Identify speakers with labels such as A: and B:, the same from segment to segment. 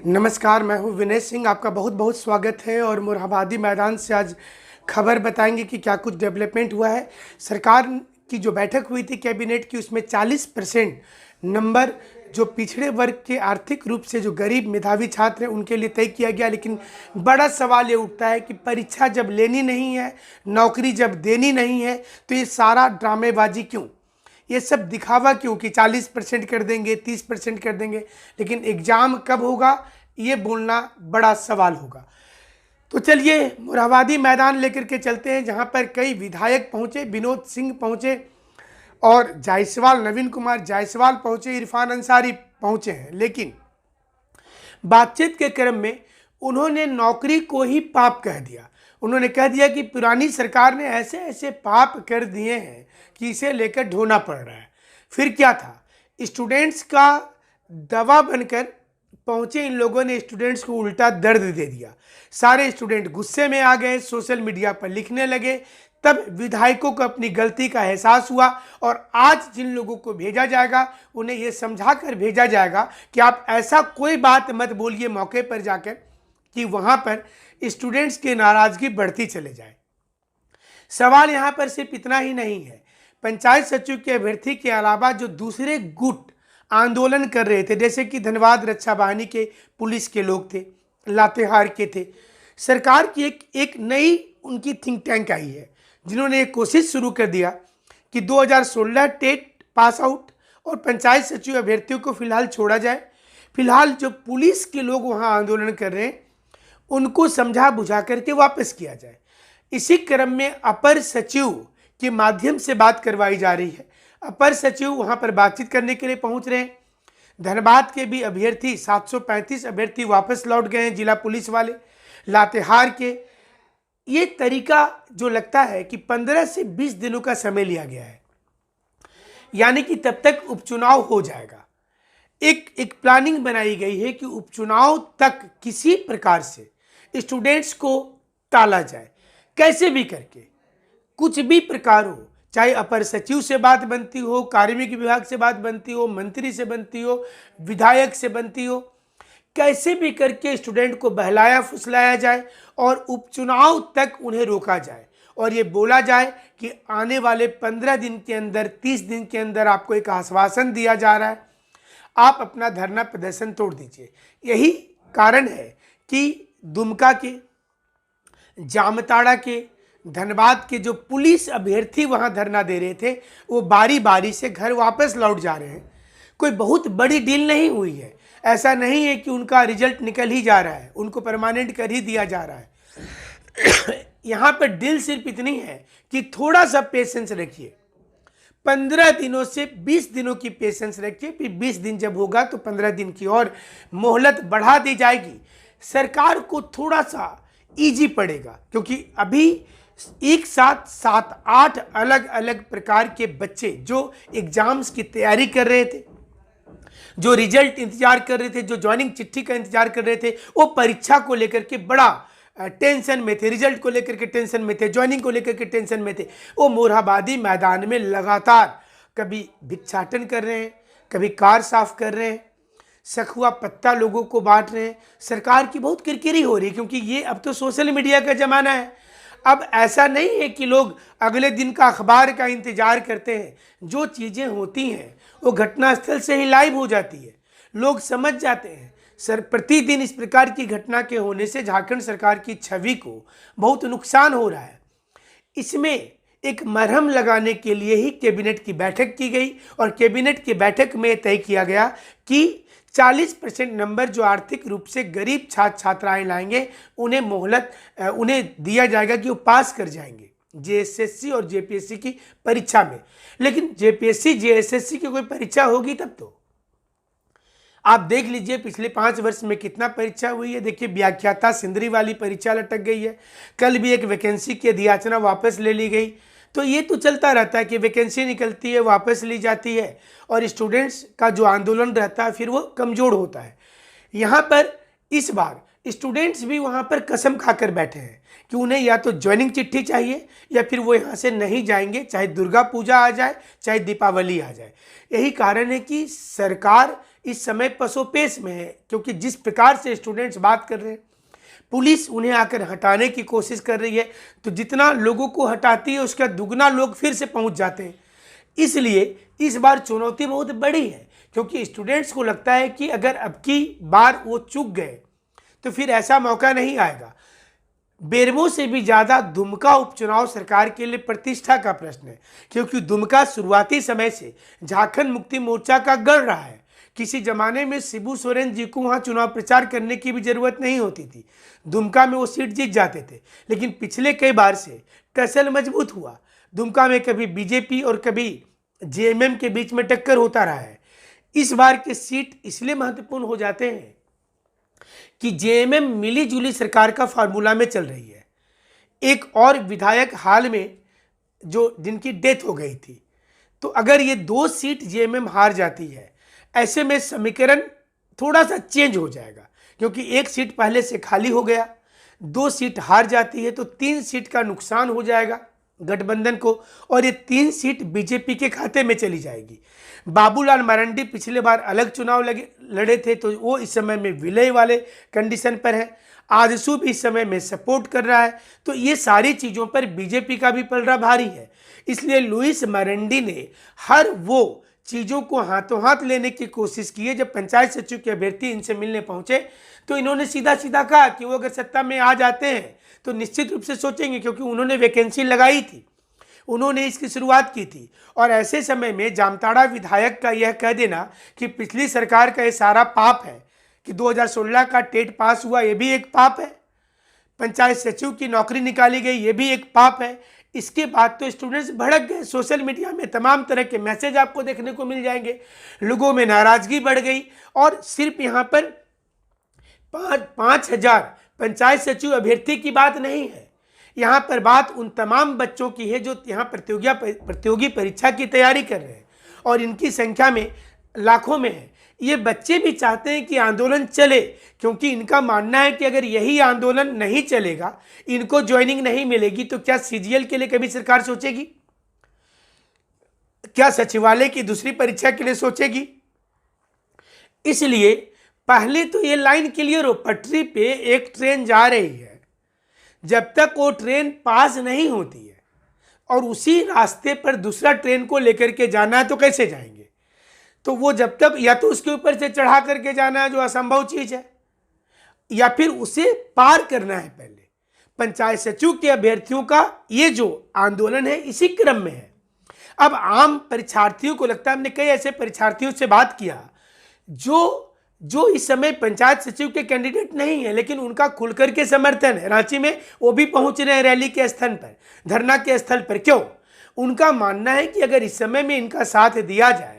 A: नमस्कार, मैं हूँ विनय सिंह। आपका बहुत बहुत स्वागत है। और मोरहाबादी मैदान से आज खबर बताएंगे कि क्या कुछ डेवलपमेंट हुआ है। सरकार की जो बैठक हुई थी कैबिनेट की, उसमें 40% नंबर जो पिछड़े वर्ग के आर्थिक रूप से जो गरीब मेधावी छात्र हैं उनके लिए तय किया गया। लेकिन बड़ा सवाल ये उठता है कि परीक्षा जब लेनी नहीं है, नौकरी जब देनी नहीं है, तो ये सारा ड्रामेबाजी क्यों, ये सब दिखावा क्यों कि 40% कर देंगे, 30% कर देंगे, लेकिन एग्जाम कब होगा ये बोलना बड़ा सवाल होगा। तो चलिए मोरहाबादी मैदान लेकर के चलते हैं, जहां पर कई विधायक पहुंचे, विनोद सिंह पहुंचे और जायसवाल, नवीन कुमार जायसवाल पहुंचे, इरफान अंसारी पहुंचे हैं। लेकिन बातचीत के क्रम में उन्होंने नौकरी को ही पाप कह दिया। उन्होंने कह दिया कि पुरानी सरकार ने ऐसे ऐसे पाप कर दिए हैं कि इसे लेकर ढोना पड़ रहा है। फिर क्या था, स्टूडेंट्स का दवा बनकर पहुंचे इन लोगों ने, स्टूडेंट्स को उल्टा दर्द दे दिया। सारे स्टूडेंट गुस्से में आ गए, सोशल मीडिया पर लिखने लगे। तब विधायकों को अपनी गलती का एहसास हुआ और आज जिन लोगों को भेजा जाएगा उन्हें यह समझाकर भेजा जाएगा कि आप ऐसा कोई बात मत बोलिए मौके पर जाकर कि वहां पर स्टूडेंट्स की नाराजगी बढ़ती चले जाए। सवाल यहां पर सिर्फ इतना ही नहीं है, पंचायत सचिव के अभ्यर्थी के अलावा जो दूसरे गुट आंदोलन कर रहे थे, जैसे कि धनबाद रक्षा वाहिनी के पुलिस के लोग थे, लातेहार के थे, सरकार की एक नई उनकी थिंक टैंक आई है, जिन्होंने एक कोशिश शुरू कर दिया कि 2016 टेट पास आउट और पंचायत सचिव अभ्यर्थियों को फिलहाल छोड़ा जाए। फिलहाल जो पुलिस के लोग वहां आंदोलन कर रहे हैं उनको समझा बुझा करके वापस किया जाए। इसी क्रम में अपर सचिव के माध्यम से बात करवाई जा रही है। अपर सचिव वहां पर बातचीत करने के लिए पहुंच रहे हैं। धनबाद के भी अभ्यर्थी 735 अभ्यर्थी वापस लौट गए हैं, जिला पुलिस वाले। लातेहार के ये तरीका जो लगता है कि 15 से 20 दिनों का समय लिया गया है, यानी कि तब तक उपचुनाव हो जाएगा। एक प्लानिंग बनाई गई है कि उपचुनाव तक किसी प्रकार से स्टूडेंट्स को टाला जाए, कैसे भी करके, कुछ भी प्रकार हो, चाहे अपर सचिव से बात बनती हो, कार्मिक विभाग से बात बनती हो, मंत्री से बनती हो, विधायक से बनती हो, कैसे भी करके स्टूडेंट को बहलाया फुसलाया जाए और उपचुनाव तक उन्हें रोका जाए और ये बोला जाए कि आने वाले 15 दिन के अंदर, 30 दिन के अंदर आपको एक आश्वासन दिया जा रहा है, आप अपना धरना प्रदर्शन तोड़ दीजिए। यही कारण है कि दुमका के, जामताड़ा के, धनबाद के जो पुलिस अभ्यर्थी वहां धरना दे रहे थे वो बारी बारी से घर वापस लौट जा रहे हैं। कोई बहुत बड़ी डील नहीं हुई है, ऐसा नहीं है कि उनका रिजल्ट निकल ही जा रहा है, उनको परमानेंट कर ही दिया जा रहा है। यहां पर डील सिर्फ इतनी है कि थोड़ा सा पेशेंस रखिए, 15 दिनों से 20 दिनों की पेशेंस रखिए। फिर 20 दिन जब होगा तो 15 दिन की और मोहलत बढ़ा दी जाएगी। सरकार को थोड़ा सा इजी पड़ेगा, क्योंकि अभी एक साथ 7-8 अलग अलग प्रकार के बच्चे जो एग्जाम्स की तैयारी कर रहे थे, जो रिजल्ट इंतजार कर रहे थे, जो ज्वाइनिंग चिट्ठी का इंतजार कर रहे थे, वो परीक्षा को लेकर के बड़ा टेंशन में थे, रिजल्ट को लेकर के टेंशन में थे, ज्वाइनिंग को लेकर के टेंशन में थे। वो मोरहाबादी मैदान में लगातार कभी भिक्षाटन कर रहे हैं, कभी कार साफ कर रहे हैं, सखुआ पत्ता लोगों को बांट रहे हैं। सरकार की बहुत किरकिरी हो रही है, क्योंकि ये अब तो सोशल मीडिया का जमाना है। अब ऐसा नहीं है कि लोग अगले दिन का अखबार का इंतजार करते हैं। जो चीज़ें होती हैं वो घटनास्थल से ही लाइव हो जाती है, लोग समझ जाते हैं। प्रतिदिन इस प्रकार की घटना के होने से झारखंड सरकार की छवि को बहुत नुकसान हो रहा है। इसमें एक मरहम लगाने के लिए ही कैबिनेट की बैठक की गई और कैबिनेट की बैठक में तय किया गया कि 40% नंबर जो आर्थिक रूप से गरीब छात्र छात्राएं लाएंगे उन्हें मोहलत उन्हें दिया जाएगा कि वो पास कर जाएंगे जेएसएससी और जेपीएससी की परीक्षा में। लेकिन जेपीएससी जेएसएससी की कोई परीक्षा होगी तब तो आप देख लीजिए पिछले 5 वर्ष में कितना परीक्षा हुई है। देखिए व्याख्याता सिंदरी वाली परीक्षा लटक गई है, कल भी एक वैकेंसी की अधियाचना वापस ले ली गई। तो ये तो चलता रहता है कि वैकेंसी निकलती है, वापस ली जाती है और स्टूडेंट्स का जो आंदोलन रहता है फिर वो कमज़ोर होता है। यहाँ पर इस बार स्टूडेंट्स भी वहाँ पर कसम खाकर बैठे हैं कि उन्हें या तो ज्वाइनिंग चिट्ठी चाहिए या फिर वो यहाँ से नहीं जाएंगे, चाहे दुर्गा पूजा आ जाए चाहे दीपावली आ जाए। यही कारण है कि सरकार इस समय पसोपेश में है, क्योंकि जिस प्रकार से स्टूडेंट्स बात कर रहे हैं, पुलिस उन्हें आकर हटाने की कोशिश कर रही है, तो जितना लोगों को हटाती है उसका दुगना लोग फिर से पहुंच जाते हैं। इसलिए इस बार चुनौती बहुत बड़ी है, क्योंकि स्टूडेंट्स को लगता है कि अगर अब की बार वो चूक गए तो फिर ऐसा मौका नहीं आएगा। बेरमो से भी ज़्यादा दुमका उपचुनाव सरकार के लिए प्रतिष्ठा का प्रश्न है, क्योंकि दुमका शुरुआती समय से झारखंड मुक्ति मोर्चा का गढ़ रहा है। किसी जमाने में शिबू सोरेन जी को वहाँ चुनाव प्रचार करने की भी जरूरत नहीं होती थी, दुमका में वो सीट जीत जाते थे। लेकिन पिछले कई बार से टसल मजबूत हुआ। दुमका में कभी बीजेपी और कभी जेएमएम के बीच में टक्कर होता रहा है। इस बार के सीट इसलिए महत्वपूर्ण हो जाते हैं कि जेएमएम मिली जुली सरकार का फार्मूला में चल रही है। एक और विधायक हाल में जो जिनकी डेथ हो गई थी, तो अगर ये 2 सीट जेएमएम हार जाती है, ऐसे में समीकरण थोड़ा सा चेंज हो जाएगा, क्योंकि 1 सीट पहले से खाली हो गया। 2 सीट हार जाती है तो 3 सीट का नुकसान हो जाएगा गठबंधन को, और ये 3 सीट बीजेपी के खाते में चली जाएगी। बाबूलाल मरांडी पिछले बार अलग चुनाव लड़े थे, तो वो इस समय में विलय वाले कंडीशन पर है। आजसू भी इस समय में सपोर्ट कर रहा है, तो ये सारी चीज़ों पर बीजेपी का भी पलड़ा भारी है। इसलिए लुइस मरांडी ने हर वो चीज़ों को हाथों हाथ लेने की कोशिश की है। जब पंचायत सचिव के अभ्यर्थी इनसे मिलने पहुंचे तो इन्होंने सीधा सीधा कहा कि वो अगर सत्ता में आ जाते हैं तो निश्चित रूप से सोचेंगे, क्योंकि उन्होंने वैकेंसी लगाई थी, उन्होंने इसकी शुरुआत की थी। और ऐसे समय में जामताड़ा विधायक का यह कह देना कि पिछली सरकार का ये सारा पाप है, कि 2016 का टेट पास हुआ ये भी एक पाप है, पंचायत सचिव की नौकरी निकाली गई ये भी एक पाप है। इसके बाद तो स्टूडेंट्स भड़क गए। सोशल मीडिया में तमाम तरह के मैसेज आपको देखने को मिल जाएंगे। लोगों में नाराजगी बढ़ गई। और सिर्फ यहाँ पर 5,000 पंचायत सचिव अभ्यर्थी की बात नहीं है, यहाँ पर बात उन तमाम बच्चों की है जो यहाँ प्रतियोगी परीक्षा की तैयारी कर रहे हैं, और इनकी संख्या में लाखों में है। ये बच्चे भी चाहते हैं कि आंदोलन चले, क्योंकि इनका मानना है कि अगर यही आंदोलन नहीं चलेगा, इनको ज्वाइनिंग नहीं मिलेगी, तो क्या सीजीएल के लिए कभी सरकार सोचेगी? क्या सचिवालय की दूसरी परीक्षा के लिए सोचेगी? इसलिए पहले तो ये लाइन क्लियर हो, पटरी पे एक ट्रेन जा रही है, जब तक वो ट्रेन पास नहीं होती है और उसी रास्ते पर दूसरा ट्रेन को लेकर के जाना है, तो कैसे जाएंगे? तो वो जब तक या तो उसके ऊपर से चढ़ा करके जाना है, जो असंभव चीज है, या फिर उसे पार करना है। पहले पंचायत सचिव के अभ्यर्थियों का ये जो आंदोलन है इसी क्रम में है। अब आम परीक्षार्थियों को लगता है, हमने कई ऐसे परीक्षार्थियों से बात किया जो इस समय पंचायत सचिव के कैंडिडेट नहीं है, लेकिन उनका खुल करके समर्थन है। रांची में वो भी पहुंच रहे हैं रैली के स्थल पर, धरना के स्थल पर। क्यों? उनका मानना है कि अगर इस समय में इनका साथ दिया जाए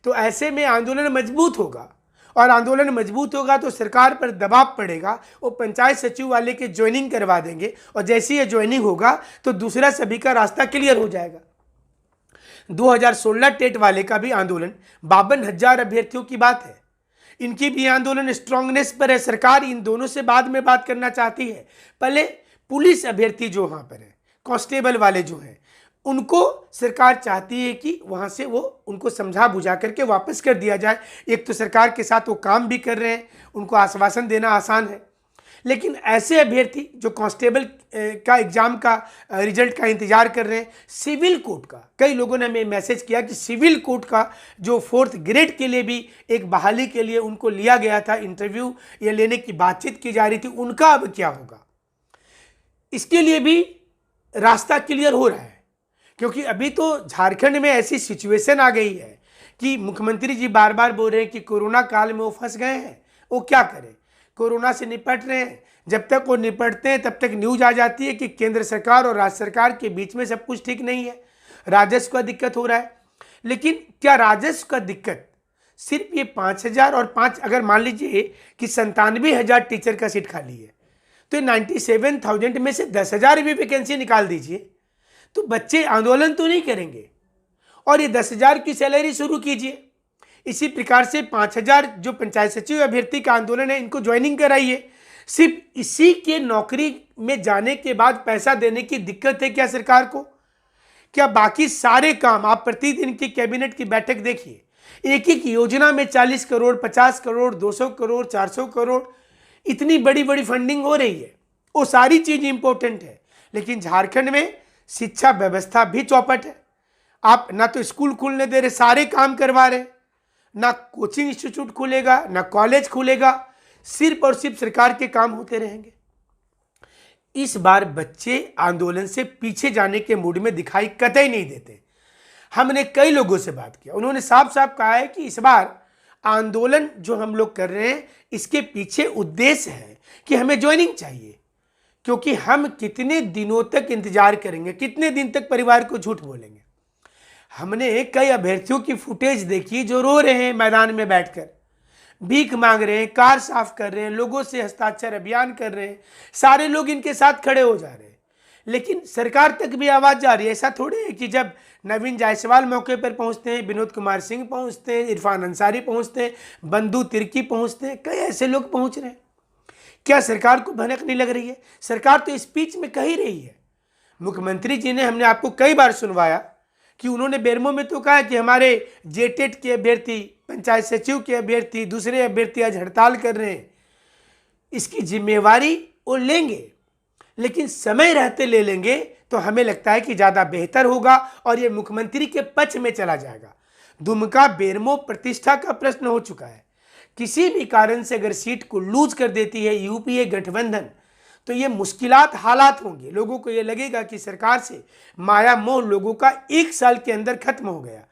A: तो ऐसे में आंदोलन मजबूत होगा, और आंदोलन मजबूत होगा तो सरकार पर दबाव पड़ेगा, वो पंचायत सचिव वाले के ज्वाइनिंग करवा देंगे, और जैसे ये ज्वाइनिंग होगा तो दूसरा सभी का रास्ता क्लियर हो जाएगा। 2016 टेट वाले का भी आंदोलन 52,000 अभ्यर्थियों की बात है, इनकी भी आंदोलन स्ट्रांगनेस पर है। सरकार इन दोनों से बाद में बात करना चाहती है। पहले पुलिस अभ्यर्थी जो वहाँ पर है, कांस्टेबल वाले जो हैं, उनको सरकार चाहती है कि वहाँ से वो उनको समझा बुझा करके वापस कर दिया जाए। एक तो सरकार के साथ वो काम भी कर रहे हैं, उनको आश्वासन देना आसान है, लेकिन ऐसे अभ्यर्थी जो कांस्टेबल का एग्जाम का रिजल्ट का इंतजार कर रहे हैं, सिविल कोर्ट का, कई लोगों ने हमें मैसेज किया कि सिविल कोर्ट का जो 4th ग्रेड के लिए भी एक बहाली के लिए उनको लिया गया था, इंटरव्यू ये लेने की बातचीत की जा रही थी, उनका अब क्या होगा? इसके लिए भी रास्ता क्लियर हो रहा है, क्योंकि अभी तो झारखंड में ऐसी सिचुएशन आ गई है कि मुख्यमंत्री जी बार बार बोल रहे हैं कि कोरोना काल में वो फंस गए हैं, वो क्या करें? कोरोना से निपट रहे हैं। जब तक वो निपटते हैं तब तक न्यूज आ जाती है कि केंद्र सरकार और राज्य सरकार के बीच में सब कुछ ठीक नहीं है, राजस्व का दिक्कत हो रहा है। लेकिन क्या राजस्व का दिक्कत सिर्फ ये 5,000 और 5, अगर मान लीजिए कि 97,000 टीचर का सीट खाली है, तो 97,000 में से 10,000 भी वैकेंसी निकाल दीजिए, तो बच्चे आंदोलन तो नहीं करेंगे, और ये 10,000 की सैलरी शुरू कीजिए। इसी प्रकार से 5,000 जो पंचायत सचिव अभ्यर्थी का आंदोलन है, इनको ज्वाइनिंग कराइए। सिर्फ इसी के नौकरी में जाने के बाद पैसा देने की दिक्कत है क्या सरकार को? क्या बाकी सारे काम आप प्रतिदिन की कैबिनेट की बैठक देखिए, एक एक योजना में 40 करोड़, 50 करोड़, 200 करोड़, 400 करोड़, इतनी बड़ी बड़ी फंडिंग हो रही है। वो सारी चीज इंपॉर्टेंट है, लेकिन झारखंड में शिक्षा व्यवस्था भी चौपट है। आप ना तो स्कूल खुलने दे रहे, सारे काम करवा रहे, ना कोचिंग इंस्टीट्यूट खुलेगा, ना कॉलेज खुलेगा, सिर्फ और सिर्फ सरकार के काम होते रहेंगे। इस बार बच्चे आंदोलन से पीछे जाने के मूड में दिखाई कतई नहीं देते। हमने कई लोगों से बात किया, उन्होंने साफ साफ कहा है कि इस बार आंदोलन जो हम लोग कर रहे हैं इसके पीछे उद्देश्य है कि हमें ज्वाइनिंग चाहिए, क्योंकि हम कितने दिनों तक इंतजार करेंगे, कितने दिन तक परिवार को झूठ बोलेंगे। हमने कई अभ्यर्थियों की फुटेज देखी जो रो रहे हैं, मैदान में बैठकर भीख मांग रहे हैं, कार साफ कर रहे हैं, लोगों से हस्ताक्षर अभियान कर रहे हैं, सारे लोग इनके साथ खड़े हो जा रहे हैं, लेकिन सरकार तक भी आवाज जा रही है। ऐसा थोड़े है कि जब नवीन जायसवाल मौके पर पहुंचते हैं, विनोद कुमार सिंह पहुंचते हैं, इरफान अंसारी पहुंचते हैं, बंधु तिर्की पहुंचते हैं, कई ऐसे लोग पहुंच रहे हैं। क्या सरकार को भनक नहीं लग रही है? सरकार तो स्पीच में कह ही रही है। मुख्यमंत्री जी ने, हमने आपको कई बार सुनवाया कि उन्होंने बेरमो में तो कहा कि हमारे जेटेट के अभ्यर्थी, पंचायत सचिव के अभ्यर्थी, दूसरे अभ्यर्थी आज हड़ताल कर रहे हैं, इसकी जिम्मेवारी वो लेंगे, लेकिन समय रहते ले लेंगे तो हमें लगता है कि ज़्यादा बेहतर होगा और ये मुख्यमंत्री के पक्ष में चला जाएगा। दुमका बेरमो प्रतिष्ठा का प्रश्न हो चुका है। किसी भी कारण से अगर सीट को लूज कर देती है यूपीए गठबंधन तो ये मुश्किलात हालात होंगे। लोगों को ये लगेगा कि सरकार से माया मोह लोगों का 1 साल के अंदर खत्म हो गया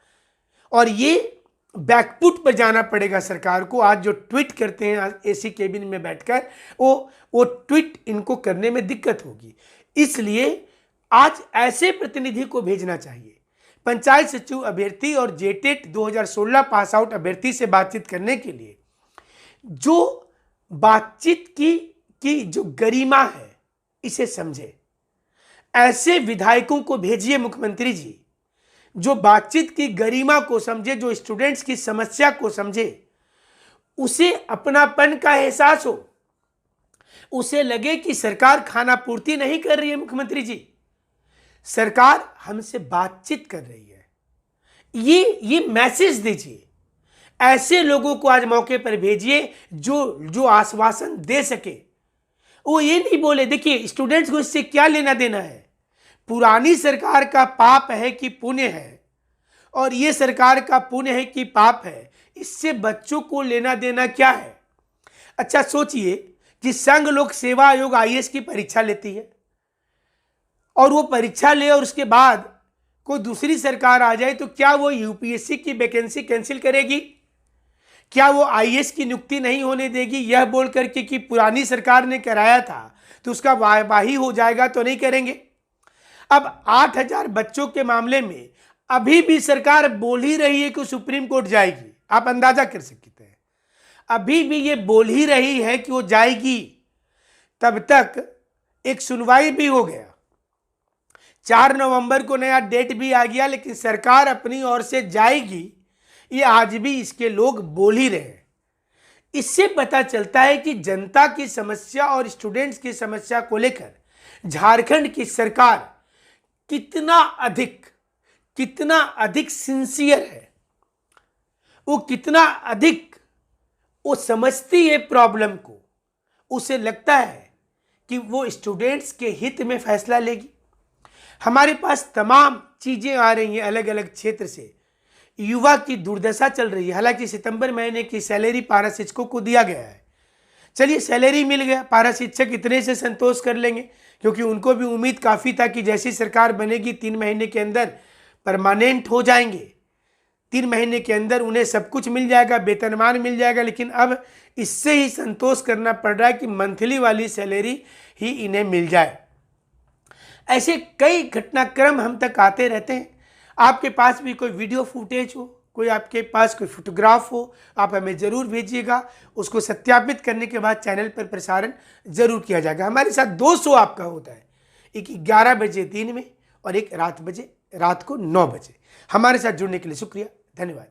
A: और ये बैकफुट पर जाना पड़ेगा सरकार को। आज जो ट्वीट करते हैं एसी केबिन में बैठकर, वो ट्वीट इनको करने में दिक्कत होगी। इसलिए आज ऐसे प्रतिनिधि को भेजना चाहिए। पंचायत सचिव अभ्यर्थी और जेटेट 2016 पास आउट अभ्यर्थी से बातचीत करने के लिए जो बातचीत की जो गरिमा है इसे समझे, ऐसे विधायकों को भेजिए मुख्यमंत्री जी, जो बातचीत की गरिमा को समझे, जो स्टूडेंट्स की समस्या को समझे, उसे अपनापन का एहसास हो, उसे लगे कि सरकार खाना पूर्ति नहीं कर रही है, मुख्यमंत्री जी सरकार हमसे बातचीत कर रही है, ये मैसेज दीजिए। ऐसे लोगों को आज मौके पर भेजिए जो आश्वासन दे सके। वो ये नहीं बोले, देखिए स्टूडेंट्स को इससे क्या लेना देना है, पुरानी सरकार का पाप है कि पुण्य है और ये सरकार का पुण्य है कि पाप है, इससे बच्चों को लेना देना क्या है। अच्छा सोचिए कि संघ लोक सेवा आयोग आईएएस की परीक्षा लेती है और वो परीक्षा ले और उसके बाद कोई दूसरी सरकार आ जाए तो क्या वो यूपीएससी की वैकेंसी कैंसिल करेगी? क्या वो आईएएस की नियुक्ति नहीं होने देगी यह बोल करके कि पुरानी सरकार ने कराया था तो उसका वाहवाही हो जाएगा? तो नहीं करेंगे। अब 8000 बच्चों के मामले में अभी भी सरकार बोल ही रही है कि सुप्रीम कोर्ट जाएगी। आप अंदाजा कर सकते हैं, अभी भी ये बोल ही रही है कि वो जाएगी। तब तक एक सुनवाई भी हो गया, 4 नवंबर को नया डेट भी आ गया, लेकिन सरकार अपनी ओर से जाएगी ये आज भी इसके लोग बोल ही रहे हैं। इससे पता चलता है कि जनता की समस्या और स्टूडेंट्स की समस्या को लेकर झारखंड की सरकार कितना अधिक सिंसियर है, वो कितना अधिक वो समझती है प्रॉब्लम को। उसे लगता है कि वो स्टूडेंट्स के हित में फैसला लेगी। हमारे पास तमाम चीजें आ रही हैं अलग अलग क्षेत्र से, युवा की दुर्दशा चल रही है। हालांकि सितंबर महीने की सैलरी पारा शिक्षकों को दिया गया है, चलिए सैलरी मिल गया, पारा शिक्षक इतने से संतोष कर लेंगे, क्योंकि उनको भी उम्मीद काफ़ी था कि जैसी सरकार बनेगी 3 महीने के अंदर परमानेंट हो जाएंगे, 3 महीने के अंदर उन्हें सब कुछ मिल जाएगा, वेतनमान मिल जाएगा। लेकिन अब इससे ही संतोष करना पड़ रहा है कि मंथली वाली सैलरी ही इन्हें मिल जाए। ऐसे कई घटनाक्रम हम तक आते रहते हैं। आपके पास भी कोई वीडियो फुटेज हो, कोई आपके पास कोई फोटोग्राफ हो, आप हमें ज़रूर भेजिएगा। उसको सत्यापित करने के बाद चैनल पर प्रसारण जरूर किया जाएगा। हमारे साथ 2 शो आपका होता है, एक 11 बजे दिन में और एक रात को 9 बजे। हमारे साथ जुड़ने के लिए शुक्रिया, धन्यवाद।